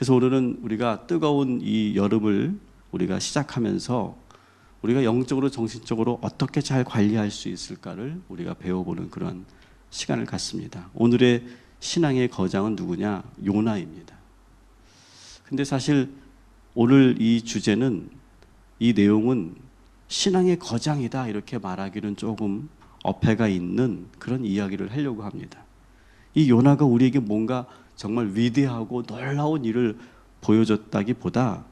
그래서 오늘은 우리가 뜨거운 이 여름을 우리가 시작하면서 우리가 영적으로 정신적으로 어떻게 잘 관리할 수 있을까를 우리가 배워보는 그런 시간을 갖습니다. 오늘의 신앙의 거장은 누구냐? 요나입니다. 근데 사실 오늘 이 주제는, 이 내용은 신앙의 거장이다 이렇게 말하기는 조금 어폐가 있는 그런 이야기를 하려고 합니다. 이 요나가 우리에게 뭔가 정말 위대하고 놀라운 일을 보여줬다기보다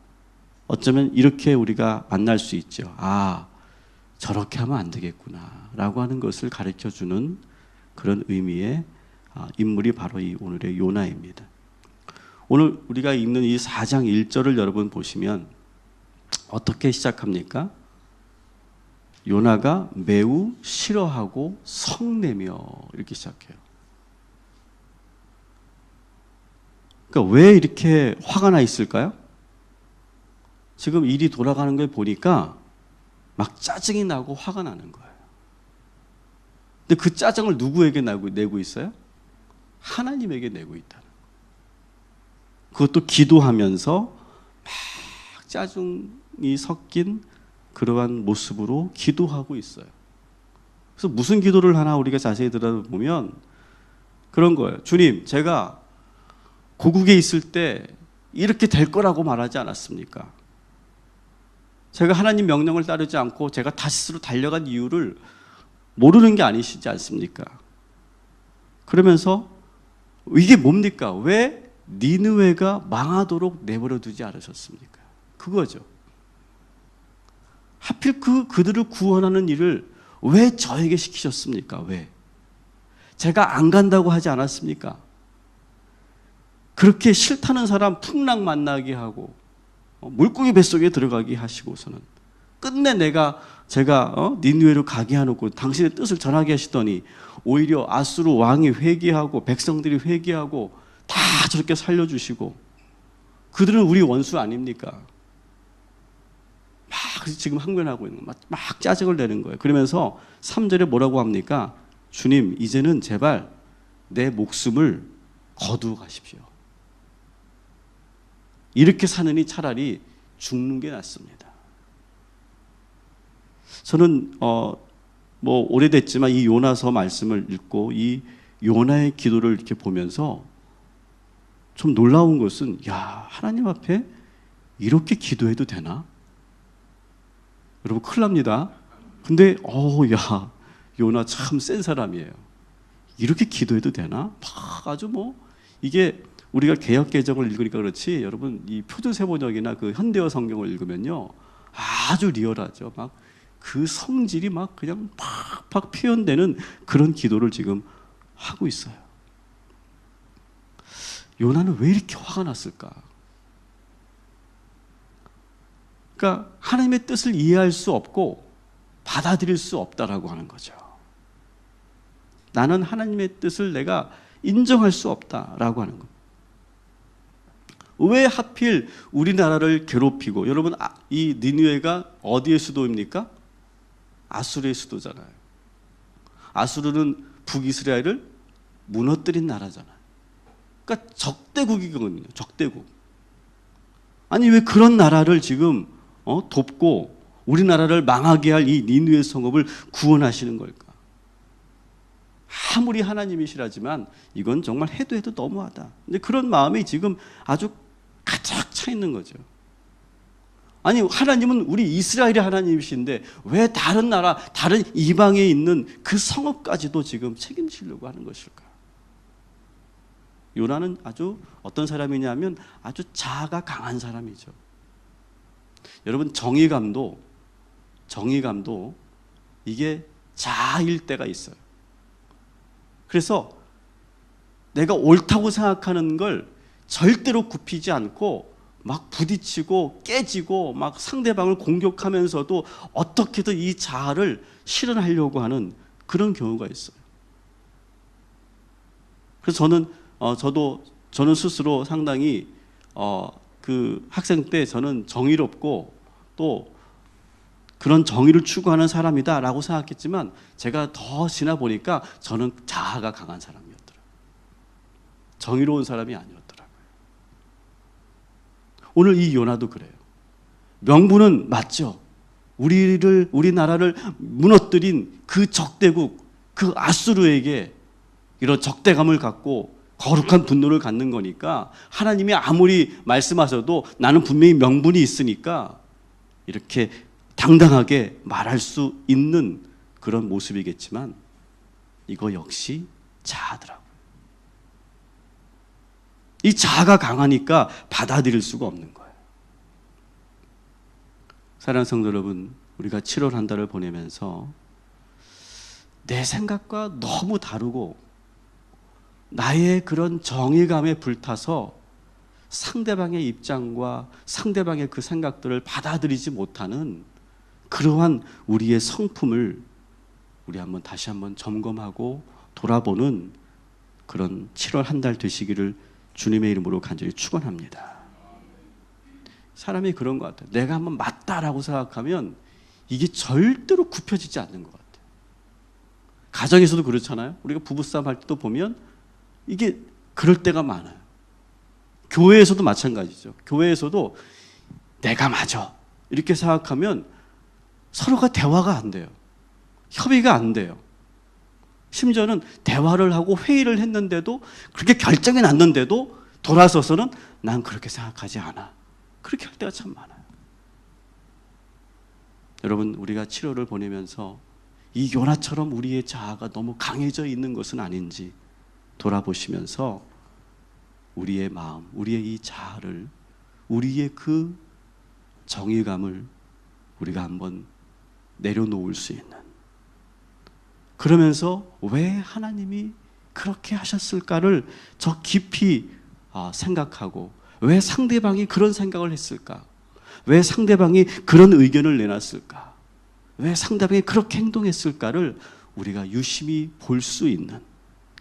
어쩌면 이렇게 우리가 만날 수 있죠. 아, 저렇게 하면 안 되겠구나 라고 하는 것을 가르쳐주는 그런 의미의 인물이 바로 이 오늘의 요나입니다. 오늘 우리가 읽는 이 4장 1절을 여러분 보시면 어떻게 시작합니까? 요나가 매우 싫어하고 성내며 이렇게 시작해요. 그러니까 왜 이렇게 화가 나 있을까요? 지금 일이 돌아가는 걸 보니까 막 짜증이 나고 화가 나는 거예요. 근데 그 짜증을 누구에게 내고 있어요? 하나님에게 내고 있다는 거예요. 그것도 기도하면서 막 짜증이 섞인 그러한 모습으로 기도하고 있어요. 그래서 무슨 기도를 하나 우리가 자세히 들어보면 그런 거예요. 주님, 제가 고국에 있을 때 이렇게 될 거라고 말하지 않았습니까? 제가 하나님 명령을 따르지 않고 제가 다시스로 달려간 이유를 모르는 게 아니시지 않습니까? 그러면서 이게 뭡니까? 왜 니느웨가 망하도록 내버려 두지 않으셨습니까? 그거죠. 하필 그들을 구원하는 일을 왜 저에게 시키셨습니까? 왜? 제가 안 간다고 하지 않았습니까? 그렇게 싫다는 사람 풍랑 만나게 하고 물고기 뱃속에 들어가게 하시고서는 끝내 제가 니느웨로 가게 해놓고 당신의 뜻을 전하게 하시더니 오히려 아수르 왕이 회개하고 백성들이 회개하고 다 저렇게 살려주시고 그들은 우리 원수 아닙니까? 막 지금 항변하고 있는 거 막 짜증을 내는 거예요. 그러면서 3절에 뭐라고 합니까? 주님, 이제는 제발 내 목숨을 거두어 가십시오. 이렇게 사느니 차라리 죽는 게 낫습니다. 저는 뭐 오래됐지만 이 요나서 말씀을 읽고 이 요나의 기도를 이렇게 보면서 좀 놀라운 것은, 야, 하나님 앞에 이렇게 기도해도 되나? 여러분 큰일 납니다. 근데 야, 요나 참 센 사람이에요. 이렇게 기도해도 되나? 아주 이게 우리가 개역 개정을 읽으니까 그렇지, 여러분 이 표준세번역이나 그 현대어 성경을 읽으면요 아주 리얼하죠. 막 그 성질이 막 그냥 팍팍 표현되는 그런 기도를 지금 하고 있어요. 요나는 왜 이렇게 화가 났을까? 그러니까 하나님의 뜻을 이해할 수 없고 받아들일 수 없다라고 하는 거죠. 나는 하나님의 뜻을 내가 인정할 수 없다라고 하는 겁니다. 왜 하필 우리나라를 괴롭히고, 여러분 이 니느웨가 어디의 수도입니까? 아수르의 수도잖아요. 아수르는 북이스라엘을 무너뜨린 나라잖아요. 그러니까 적대국이거든요. 적대국. 아니 왜 그런 나라를 지금 돕고 우리나라를 망하게 할 이 니느웨 성읍을 구원하시는 걸까? 아무리 하나님이시라지만 이건 정말 해도 너무하다. 근데 그런 마음이 지금 아주 가득 차 있는 거죠. 아니 하나님은 우리 이스라엘의 하나님이신데 왜 다른 나라, 다른 이방에 있는 그 성읍까지도 지금 책임지려고 하는 것일까? 요나는 아주 어떤 사람이냐면 아주 자아가 강한 사람이죠. 여러분 정의감도 이게 자아일 때가 있어요. 그래서 내가 옳다고 생각하는 걸 절대로 굽히지 않고 막 부딪히고 깨지고 막 상대방을 공격하면서도 어떻게든 이 자아를 실현하려고 하는 그런 경우가 있어요. 그래서 저는 스스로 상당히 그 학생 때 저는 정의롭고 또 그런 정의를 추구하는 사람이다라고 생각했지만 제가 더 지나 보니까 저는 자아가 강한 사람이었더라고요. 정의로운 사람이 아니었더라고요. 오늘 이 요나도 그래요. 명분은 맞죠. 우리나라를 무너뜨린 그 적대국, 그 아수르에게 이런 적대감을 갖고 거룩한 분노를 갖는 거니까 하나님이 아무리 말씀하셔도 나는 분명히 명분이 있으니까 이렇게 당당하게 말할 수 있는 그런 모습이겠지만 이거 역시 자아더라고요. 이 자아가 강하니까 받아들일 수가 없는 거예요. 사랑하는 성도 여러분, 우리가 7월 한 달을 보내면서 내 생각과 너무 다르고 나의 그런 정의감에 불타서 상대방의 입장과 상대방의 그 생각들을 받아들이지 못하는 그러한 우리의 성품을 우리 다시 한번 점검하고 돌아보는 그런 7월 한 달 되시기를 주님의 이름으로 간절히 축원합니다. 사람이 그런 것 같아요. 내가 한번 맞다라고 생각하면 이게 절대로 굽혀지지 않는 것 같아요. 가정에서도 그렇잖아요. 우리가 부부싸움 할 때도 보면 이게 그럴 때가 많아요. 교회에서도 마찬가지죠. 교회에서도 내가 맞아 이렇게 생각하면 서로가 대화가 안 돼요. 협의가 안 돼요. 심지어는 대화를 하고 회의를 했는데도 그렇게 결정이 났는데도 돌아서서는 난 그렇게 생각하지 않아. 그렇게 할 때가 참 많아요. 여러분, 우리가 7월을 보내면서 이 요나처럼 우리의 자아가 너무 강해져 있는 것은 아닌지 돌아보시면서 우리의 마음, 우리의 이 자아를, 우리의 그 정의감을 우리가 한번 내려놓을 수 있는, 그러면서 왜 하나님이 그렇게 하셨을까를 저 깊이 생각하고, 왜 상대방이 그런 생각을 했을까? 왜 상대방이 그런 의견을 내놨을까? 왜 상대방이 그렇게 행동했을까를 우리가 유심히 볼 수 있는,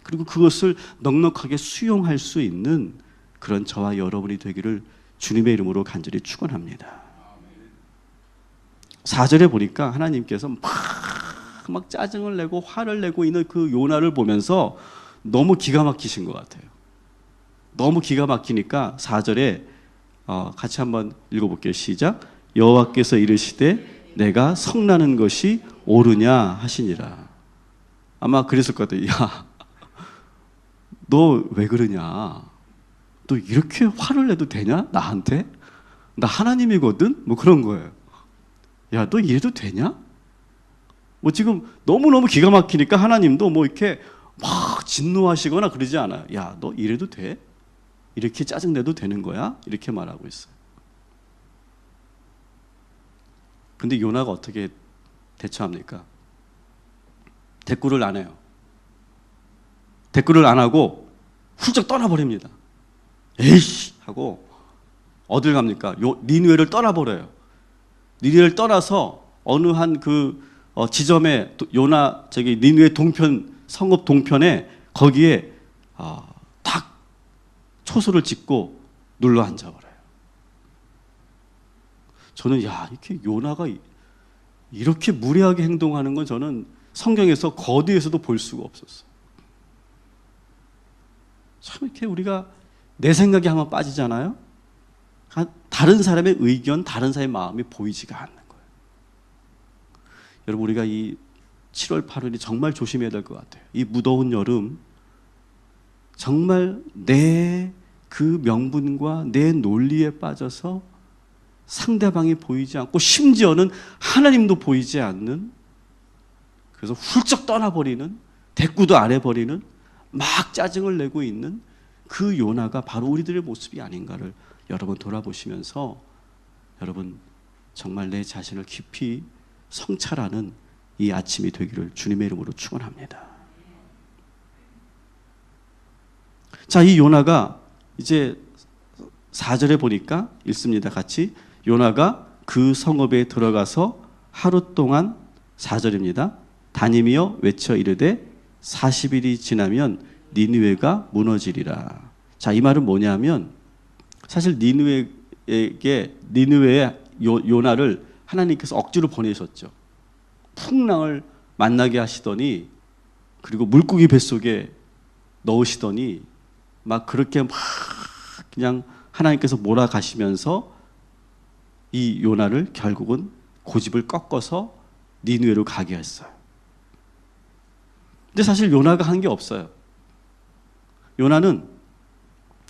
그리고 그것을 넉넉하게 수용할 수 있는 그런 저와 여러분이 되기를 주님의 이름으로 간절히 축원합니다. 4절에 보니까 하나님께서 막 짜증을 내고 화를 내고 있는 그 요나를 보면서 너무 기가 막히신 것 같아요. 너무 기가 막히니까 4절에 같이 한번 읽어볼게요. 시작. 여호와께서 이르시되 내가 성나는 것이 옳으냐 하시니라. 아마 그랬을 것 같아요. 야, 너 왜 그러냐? 너 이렇게 화를 내도 되냐? 나한테? 나 하나님이거든? 뭐 그런 거예요. 야, 너 이래도 되냐? 뭐 지금 너무너무 기가 막히니까 하나님도 뭐 이렇게 막 진노하시거나 그러지 않아요. 야, 너 이래도 돼? 이렇게 짜증내도 되는 거야? 이렇게 말하고 있어요. 근데 요나가 어떻게 대처합니까? 대꾸를 안 해요. 대꾸를 안 하고 훌쩍 떠나버립니다. 에이씨! 하고 어딜 갑니까? 니느웨를 떠나버려요. 니느웨를 떠나서 어느 한 그 지점에 요나 니느웨 동편, 성읍 동편에 거기에 딱 초소를 짓고 눌러 앉아버려요. 저는 이렇게 요나가 이렇게 무례하게 행동하는 건 저는 성경에서 거디에서도 볼 수가 없었어요. 참 이렇게 우리가 내 생각에 한번 빠지잖아요. 다른 사람의 의견, 다른 사람의 마음이 보이지가 않는 거예요. 여러분, 우리가 이 7월 8월이 정말 조심해야 될 것 같아요. 이 무더운 여름 정말 내 그 명분과 내 논리에 빠져서 상대방이 보이지 않고 심지어는 하나님도 보이지 않는, 그래서 훌쩍 떠나버리는, 대꾸도 안 해버리는, 막 짜증을 내고 있는 그 요나가 바로 우리들의 모습이 아닌가를 여러분 돌아보시면서 여러분 정말 내 자신을 깊이 성찰하는 이 아침이 되기를 주님의 이름으로 축원합니다. 자, 이 요나가 이제 4절에 보니까 읽습니다. 같이. 요나가 그 성읍에 들어가서 하루 동안, 4절입니다. 다니며 외쳐 이르되 40일이 지나면 니느웨가 무너지리라. 자, 이 말은 뭐냐면 사실 니느웨에 요나를 하나님께서 억지로 보내셨죠. 풍랑을 만나게 하시더니, 그리고 물고기 뱃속에 넣으시더니 막 그렇게 막 그냥 하나님께서 몰아가시면서 이 요나를 결국은 고집을 꺾어서 니느웨로 가게 했어요. 근데 사실 요나가 한 게 없어요. 요나는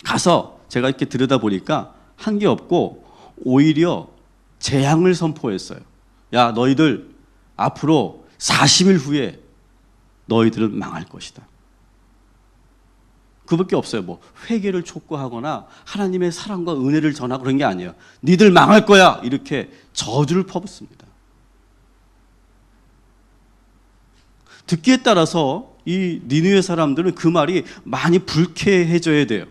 가서 제가 이렇게 들여다보니까 한 게 없고 오히려 재앙을 선포했어요. 야, 너희들 앞으로 40일 후에 너희들은 망할 것이다. 그밖에 없어요. 뭐 회개를 촉구하거나 하나님의 사랑과 은혜를 전하고 그런 게 아니에요. 니들 망할 거야 이렇게 저주를 퍼붓습니다. 듣기에 따라서 이 니느웨 사람들은 그 말이 많이 불쾌해져야 돼요.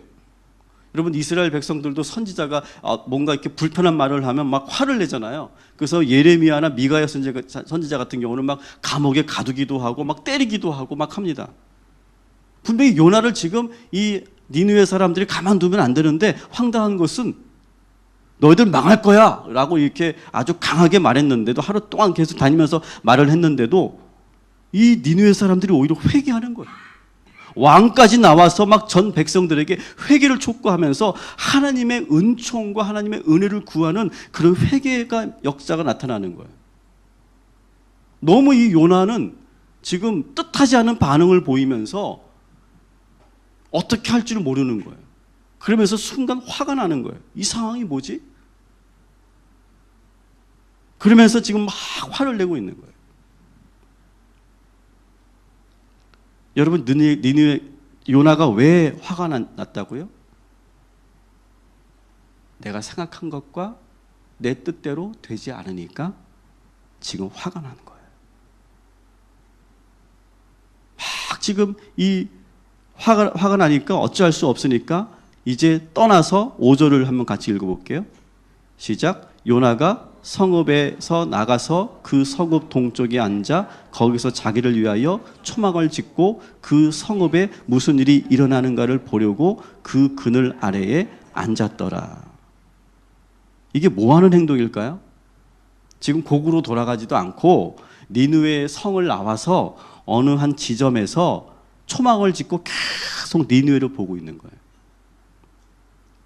여러분, 이스라엘 백성들도 선지자가 뭔가 이렇게 불편한 말을 하면 막 화를 내잖아요. 그래서 예레미야나 미가야 선지자 같은 경우는 막 감옥에 가두기도 하고 막 때리기도 하고 막 합니다. 분명히 요나를 지금 이 니느웨 사람들이 가만두면 안 되는데, 황당한 것은 너희들 망할 거야 라고 이렇게 아주 강하게 말했는데도, 하루 동안 계속 다니면서 말을 했는데도 이 니느웨 사람들이 오히려 회개하는 거예요. 왕까지 나와서 막 전 백성들에게 회개를 촉구하면서 하나님의 은총과 하나님의 은혜를 구하는 그런 회개가 역사가 나타나는 거예요. 너무 이 요나는 지금 뜻하지 않은 반응을 보이면서 어떻게 할 줄 모르는 거예요. 그러면서 순간 화가 나는 거예요. 이 상황이 뭐지? 그러면서 지금 막 화를 내고 있는 거예요. 여러분, 니느웨 요나가 왜 화가 났다고요? 내가 생각한 것과 내 뜻대로 되지 않으니까 지금 화가 나는 거예요. 막 지금 이 화가 나니까 어찌할 수 없으니까 이제 떠나서 5절을 한번 같이 읽어볼게요. 시작. 요나가 성읍에서 나가서 그 성읍 동쪽에 앉아 거기서 자기를 위하여 초막을 짓고 그 성읍에 무슨 일이 일어나는가를 보려고 그 그늘 아래에 앉았더라. 이게 뭐 하는 행동일까요? 지금 고국으로 돌아가지도 않고 니느웨 성을 나와서 어느 한 지점에서 초막을 짓고 계속 니느웨를 보고 있는 거예요.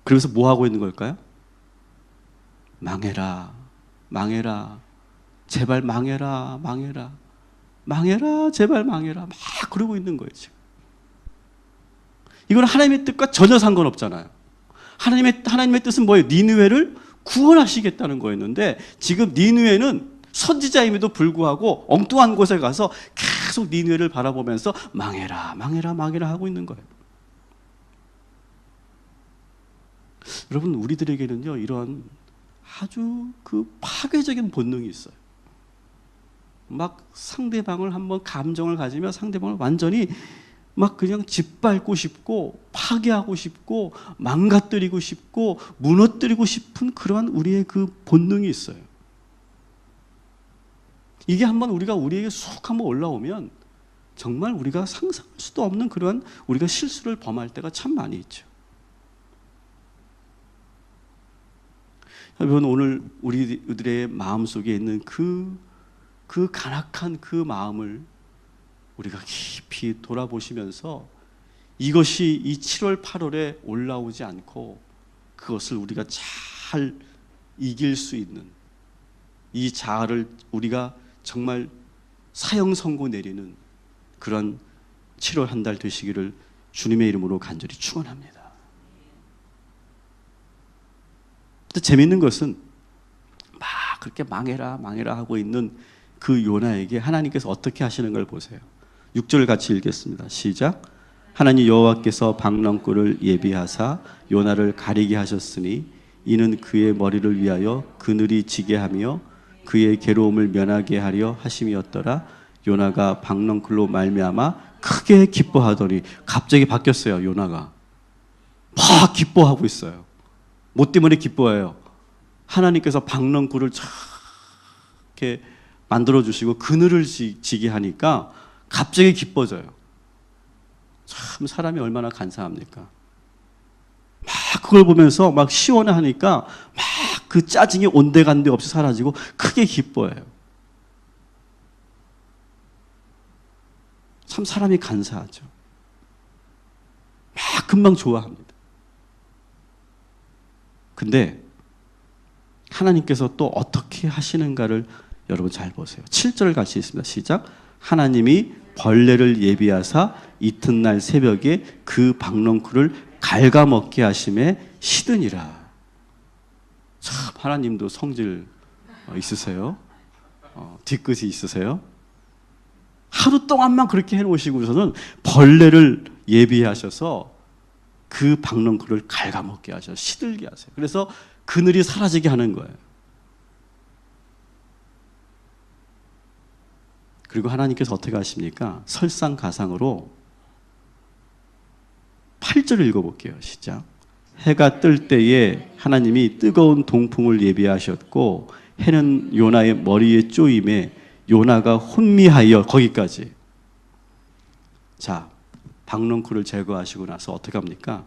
그래서 뭐 하고 있는 걸까요? 망해라, 망해라, 제발 망해라, 망해라, 망해라, 제발 망해라, 막 그러고 있는 거예요, 지금. 이건 하나님의 뜻과 전혀 상관없잖아요. 하나님의 뜻은 뭐예요? 니느웨를 구원하시겠다는 거였는데, 지금 니느웨는 선지자임에도 불구하고 엉뚱한 곳에 가서 계속 니느웨를 바라보면서 망해라, 망해라, 망해라 하고 있는 거예요. 여러분, 우리들에게는요, 이런 아주 그 파괴적인 본능이 있어요. 막 상대방을 한번 감정을 가지면 상대방을 완전히 막 그냥 짓밟고 싶고 파괴하고 싶고 망가뜨리고 싶고 무너뜨리고 싶은 그러한 우리의 그 본능이 있어요. 이게 한번 우리에게 쑥 한번 올라오면 정말 우리가 상상할 수도 없는 그러한 우리가 실수를 범할 때가 참 많이 있죠. 여러분, 오늘 우리들의 마음속에 있는 그 간악한 그 마음을 우리가 깊이 돌아보시면서 이것이 이 7월 8월에 올라오지 않고 그것을 우리가 잘 이길 수 있는 이 자아를 우리가 정말 사형 선고 내리는 그런 7월 한 달 되시기를 주님의 이름으로 간절히 축원합니다. 근데 재밌는 것은 막 그렇게 망해라 망해라 하고 있는 그 요나에게 하나님께서 어떻게 하시는 걸 보세요. 6절 같이 읽겠습니다. 시작. 하나님 여호와께서 박넝쿨을 예비하사 요나를 가리게 하셨으니 이는 그의 머리를 위하여 그늘이 지게 하며 그의 괴로움을 면하게 하려 하심이었더라. 요나가 박넝쿨로 말미암아 크게 기뻐하더니, 갑자기 바뀌었어요. 요나가 막 기뻐하고 있어요. 뭐 때문에 기뻐해요? 하나님께서 박넝쿨을 이렇게 만들어주시고 그늘을 지게 하니까 갑자기 기뻐져요. 참 사람이 얼마나 간사합니까? 막 그걸 보면서 막 시원하니까 막 그 짜증이 온데간데 없이 사라지고 크게 기뻐해요. 참 사람이 간사하죠. 막 금방 좋아합니다. 근데 하나님께서 또 어떻게 하시는가를 여러분 잘 보세요. 7절 같이 있습니다. 시작. 하나님이 벌레를 예비하사 이튿날 새벽에 그 박넝쿨을 갉아먹게 하심에 시드니라. 참 하나님도 성질 있으세요? 뒤끝이 있으세요? 하루 동안만 그렇게 해놓으시고서는 벌레를 예비하셔서 그 박넝쿨을 갉아먹게 하셔서 시들게 하세요. 그래서 그늘이 사라지게 하는 거예요. 그리고 하나님께서 어떻게 하십니까? 설상가상으로 8절을 읽어볼게요. 시작. 해가 뜰 때에 하나님이 뜨거운 동풍을 예비하셨고 해는 요나의 머리에 쪼임에 요나가 혼미하여 거기까지. 자, 박넝쿨을 제거하시고 나서 어떻게 합니까?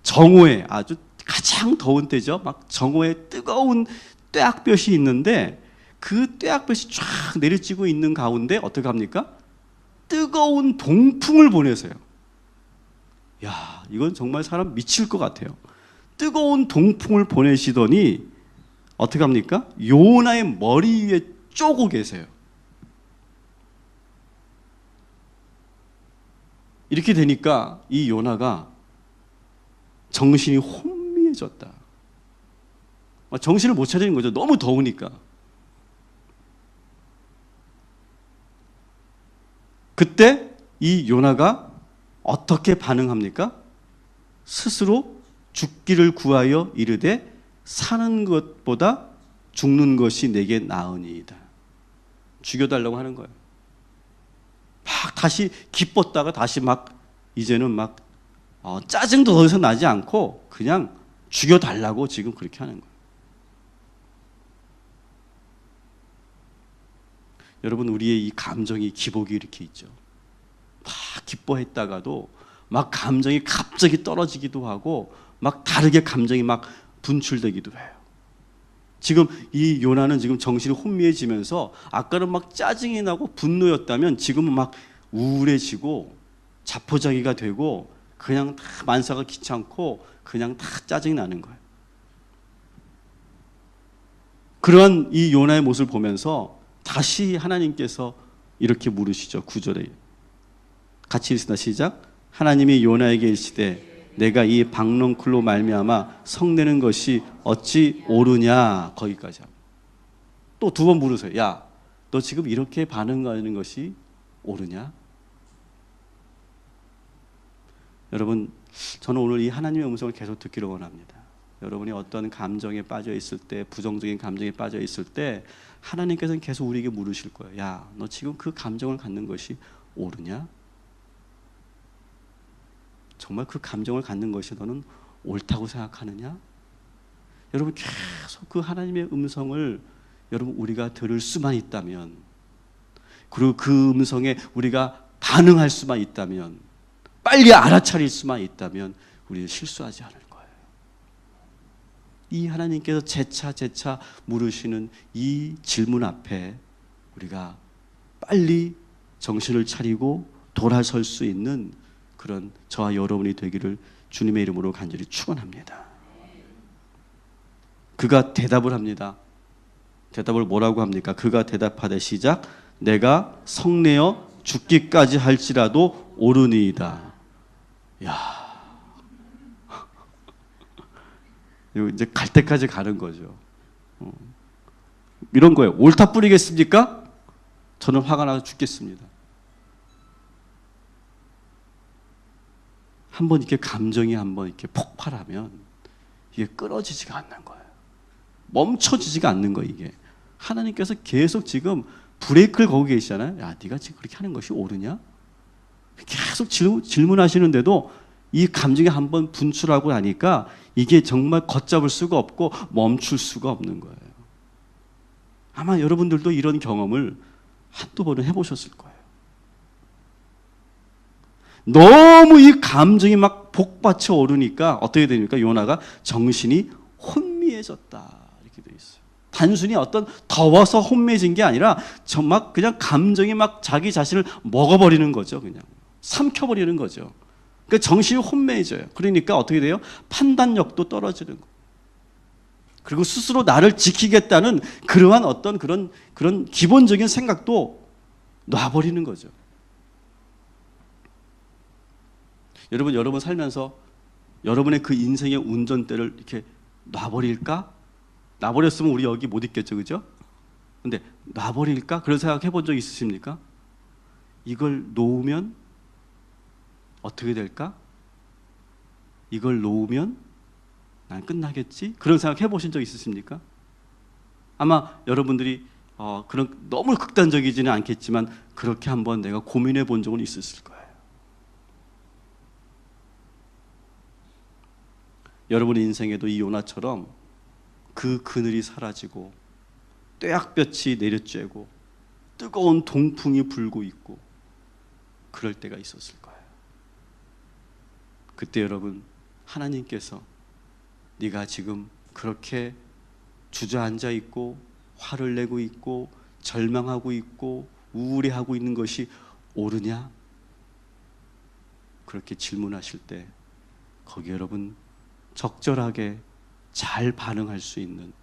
정오에 아주 가장 더운 때죠. 막 정오에 뜨거운 떼약볕이 있는데 그 떼약볕이 쫙 내리쬐고 있는 가운데 어떻게 합니까? 뜨거운 동풍을 보내세요. 야, 이건 정말 사람 미칠 것 같아요. 뜨거운 동풍을 보내시더니 어떻게 합니까? 요나의 머리 위에 쪼고 계세요. 이렇게 되니까 이 요나가 정신이 혼미해졌다. 정신을 못 차리는 거죠. 너무 더우니까. 그때 이 요나가 어떻게 반응합니까? 스스로 죽기를 구하여 이르되 사는 것보다 죽는 것이 내게 나으니이다. 죽여달라고 하는 거예요. 막 다시 기뻤다가 다시 막 이제는 막 짜증도 더 이상 나지 않고 그냥 죽여달라고 지금 그렇게 하는 거예요. 여러분, 우리의 이 감정이 기복이 이렇게 있죠. 막 기뻐했다가도 막 감정이 갑자기 떨어지기도 하고 막 다르게 감정이 막 분출되기도 해요. 지금 이 요나는 지금 정신이 혼미해지면서 아까는 막 짜증이 나고 분노였다면 지금은 막 우울해지고 자포자기가 되고 그냥 다 만사가 귀찮고 그냥 다 짜증이 나는 거예요. 그러한 이 요나의 모습을 보면서 다시 하나님께서 이렇게 물으시죠. 9절에 같이 읽습니다. 시작. 하나님이 요나에게 이르시되 내가 이 박넝쿨로 말미암아 성내는 것이 어찌 옳으냐. 거기까지 또 두 번 물으세요. 야, 너 지금 이렇게 반응하는 것이 옳으냐? 여러분, 저는 오늘 이 하나님의 음성을 계속 듣기를 원합니다. 여러분이 어떤 감정에 빠져 있을 때, 부정적인 감정에 빠져 있을 때 하나님께서는 계속 우리에게 물으실 거예요. 야, 너 지금 그 감정을 갖는 것이 옳으냐? 정말 그 감정을 갖는 것이 너는 옳다고 생각하느냐? 여러분, 계속 그 하나님의 음성을 여러분 우리가 들을 수만 있다면, 그리고 그 음성에 우리가 반응할 수만 있다면, 빨리 알아차릴 수만 있다면 우리는 실수하지 않을 거예요. 이 하나님께서 재차 물으시는 이 질문 앞에 우리가 빨리 정신을 차리고 돌아설 수 있는 그런 저와 여러분이 되기를 주님의 이름으로 간절히 축원합니다. 그가 대답을 합니다. 대답을 뭐라고 합니까? 그가 대답하되 시작. 내가 성내어 죽기까지 할지라도 옳으니이다. 야, 이제 갈 때까지 가는 거죠. 이런 거예요. 옳다 뿌리겠습니까? 저는 화가 나서 죽겠습니다. 한번 이렇게 감정이 한번 이렇게 폭발하면 이게 끊어지지가 않는 거예요. 멈춰지지가 않는 거예요. 이게 하나님께서 계속 지금 브레이크를 걸고 계시잖아요. 야, 네가 지금 그렇게 하는 것이 옳으냐? 계속 질문하시는데도 이 감정이 한번 분출하고 나니까 이게 정말 걷잡을 수가 없고 멈출 수가 없는 거예요. 아마 여러분들도 이런 경험을 한두 번은 해보셨을 거예요. 너무 이 감정이 막 복받쳐 오르니까 어떻게 됩니까? 요나가 정신이 혼미해졌다 이렇게 되어 있어요. 단순히 어떤 더워서 혼미해진 게 아니라 정말 그냥 감정이 막 자기 자신을 먹어버리는 거죠. 그냥 삼켜버리는 거죠. 그러니까 정신이 혼미해져요. 그러니까 어떻게 돼요? 판단력도 떨어지는 거예요. 그리고 스스로 나를 지키겠다는 그러한 어떤 그런 기본적인 생각도 놔버리는 거죠. 여러분 살면서 여러분의 그 인생의 운전대를 이렇게 놔버릴까? 놔버렸으면 우리 여기 못 있겠죠, 그죠? 근데 놔버릴까? 그런 생각 해본 적 있으십니까? 이걸 놓으면 어떻게 될까? 이걸 놓으면 난 끝나겠지? 그런 생각 해보신 적 있으십니까? 아마 여러분들이 그런 너무 극단적이지는 않겠지만 그렇게 한번 내가 고민해 본 적은 있었을 거예요. 여러분의 인생에도 이 요나처럼 그 그늘이 사라지고 떼약볕이 내려쬐고 뜨거운 동풍이 불고 있고 그럴 때가 있었을 거예요. 그때 여러분, 하나님께서 네가 지금 그렇게 주저앉아 있고 화를 내고 있고 절망하고 있고 우울해하고 있는 것이 옳으냐? 그렇게 질문하실 때 거기 여러분 적절하게 잘 반응할 수 있는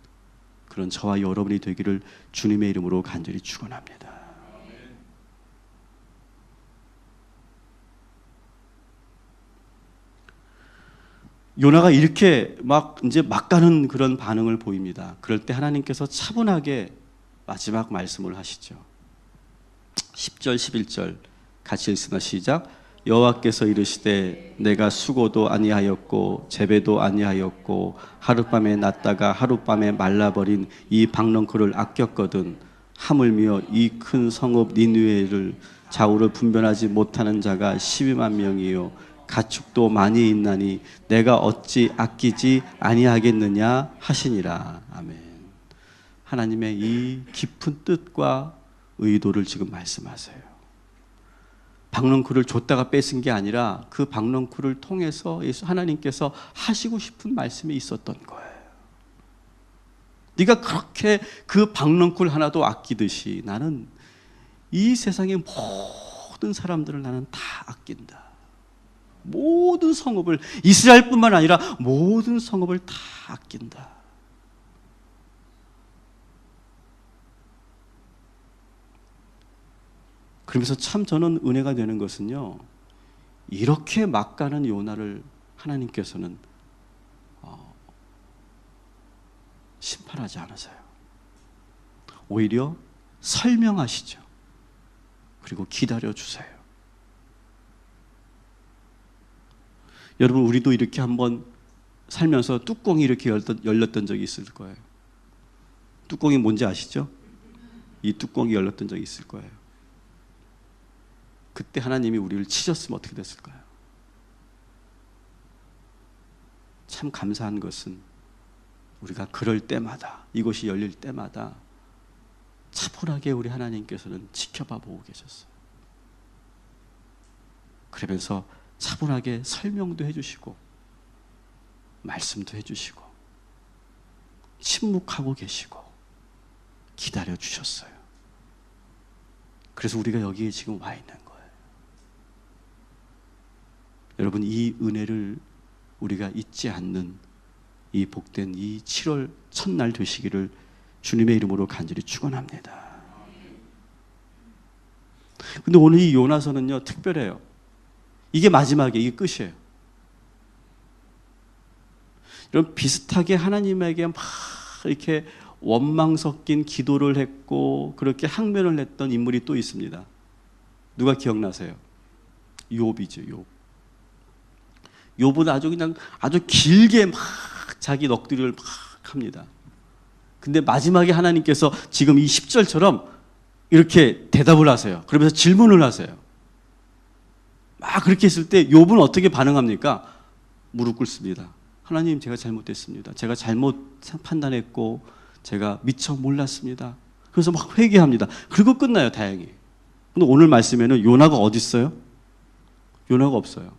그런 저와 여러분이 되기를 주님의 이름으로 간절히 축원합니다. 요나가 이렇게 이제 막 가는 그런 반응을 보입니다. 그럴 때 하나님께서 차분하게 마지막 말씀을 하시죠. 10절 11절 같이 읽습니다. 시작. 여호와께서 이르시되 내가 수고도 아니하였고 재배도 아니하였고 하룻밤에 났다가 하룻밤에 말라버린 이 박넝쿨을 아꼈거든 하물며 이 큰 성읍 니느웨를 좌우를 분별하지 못하는 자가 12만 명이요 가축도 많이 있나니 내가 어찌 아끼지 아니하겠느냐 하시니라. 아멘. 하나님의 이 깊은 뜻과 의도를 지금 말씀하세요. 박넝쿨을 줬다가 뺏은 게 아니라 그 박넝쿨을 통해서 하나님께서 하시고 싶은 말씀이 있었던 거예요. 네가 그렇게 그 박넝쿨 하나도 아끼듯이 나는 이 세상의 모든 사람들을 나는 다 아낀다. 모든 성읍을, 이스라엘뿐만 아니라 모든 성읍을 다 아낀다. 그러면서 참 저는 은혜가 되는 것은요, 이렇게 막 가는 요나를 하나님께서는 심판하지 않으세요. 오히려 설명하시죠. 그리고 기다려주세요. 여러분, 우리도 이렇게 한번 살면서 뚜껑이 이렇게 열렸던 적이 있을 거예요. 뚜껑이 뭔지 아시죠? 이 뚜껑이 열렸던 적이 있을 거예요. 그때 하나님이 우리를 치셨으면 어떻게 됐을까요? 참 감사한 것은 우리가 그럴 때마다, 이것이 열릴 때마다 차분하게 우리 하나님께서는 지켜봐 보고 계셨어요. 그러면서 차분하게 설명도 해주시고 말씀도 해주시고 침묵하고 계시고 기다려 주셨어요. 그래서 우리가 여기에 지금 와 있는 거예요. 여러분, 이 은혜를 우리가 잊지 않는 이 복된 이 7월 첫날 되시기를 주님의 이름으로 간절히 축원합니다. 근데 오늘 이 요나서는요, 특별해요. 이게 마지막이에요. 이게 끝이에요. 이런 비슷하게 하나님에게 막 이렇게 원망 섞인 기도를 했고 그렇게 항변을 했던 인물이 또 있습니다. 누가 기억나세요? 욥이죠. 욥. 욥은 아주 길게 막 자기 넋두리를 막 합니다. 근데 마지막에 하나님께서 지금 이 10절처럼 이렇게 대답을 하세요. 그러면서 질문을 하세요. 막 그렇게 했을 때 욥은 어떻게 반응합니까? 무릎 꿇습니다. 하나님, 제가 잘못했습니다. 제가 잘못 판단했고 제가 미처 몰랐습니다. 그래서 막 회개합니다. 그리고 끝나요, 다행히. 근데 오늘 말씀에는 요나가 어디 있어요? 요나가 없어요.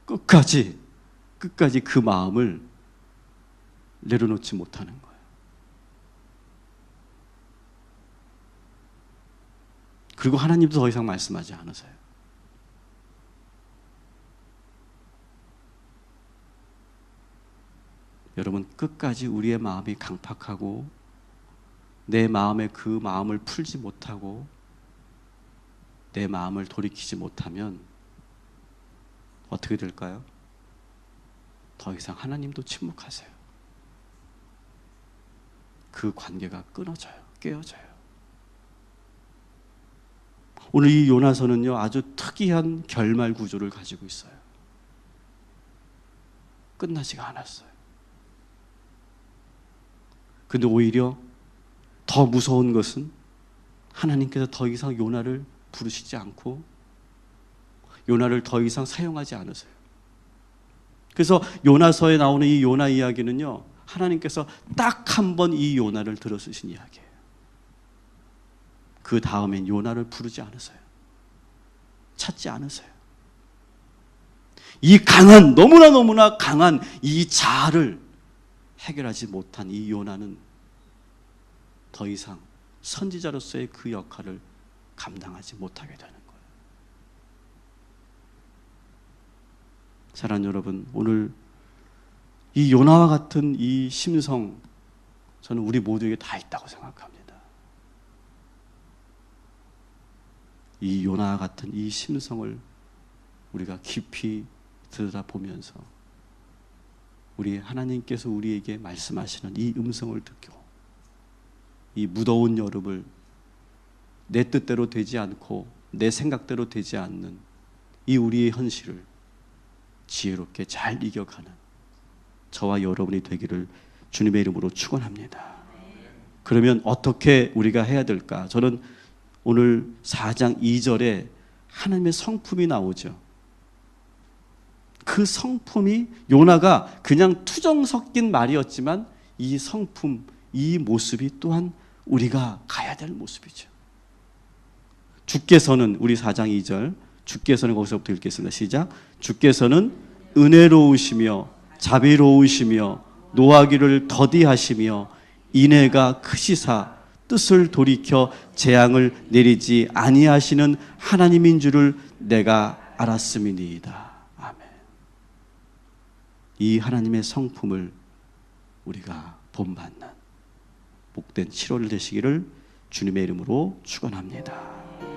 끝까지 그 마음을 내려놓지 못하는 거예요. 그리고 하나님도 더 이상 말씀하지 않으세요. 여러분, 끝까지 우리의 마음이 강팍하고 내 마음에 그 마음을 풀지 못하고 내 마음을 돌이키지 못하면 어떻게 될까요? 더 이상 하나님도 침묵하세요. 그 관계가 끊어져요. 깨어져요. 오늘 이 요나서는요, 아주 특이한 결말 구조를 가지고 있어요. 끝나지가 않았어요. 근데 오히려 더 무서운 것은 하나님께서 더 이상 요나를 부르시지 않고 요나를 더 이상 사용하지 않으세요. 그래서 요나서에 나오는 이 요나 이야기는요, 하나님께서 딱 한 번 이 요나를 들어 쓰신 이야기예요. 그 다음엔 요나를 부르지 않으세요. 찾지 않으세요. 이 강한, 너무나 강한 이 자아를 해결하지 못한 이 요나는 더 이상 선지자로서의 그 역할을 감당하지 못하게 되는 거예요. 사랑하는 여러분, 오늘 이 요나와 같은 이 심성, 저는 우리 모두에게 다 있다고 생각합니다. 이 요나와 같은 이 심성을 우리가 깊이 들여다보면서 우리 하나님께서 우리에게 말씀하시는 이 음성을 듣고 이 무더운 여름을 내 뜻대로 되지 않고 내 생각대로 되지 않는 이 우리의 현실을 지혜롭게 잘 이겨가는 저와 여러분이 되기를 주님의 이름으로 축원합니다. 그러면 어떻게 우리가 해야 될까? 저는 오늘 4장 2절에 하나님의 성품이 나오죠. 그 성품이 요나가 그냥 투정 섞인 말이었지만 이 성품, 이 모습이 또한 우리가 가야 될 모습이죠. 주께서는, 우리 4장 2절, 주께서는, 거기서부터 읽겠습니다. 시작. 주께서는 은혜로우시며 자비로우시며 노하기를 더디하시며 인애가 크시사 뜻을 돌이켜 재앙을 내리지 아니하시는 하나님인 줄을 내가 알았음이니이다. 아멘. 이 하나님의 성품을 우리가 본받는 복된 7월 되시기를 주님의 이름으로 축원합니다.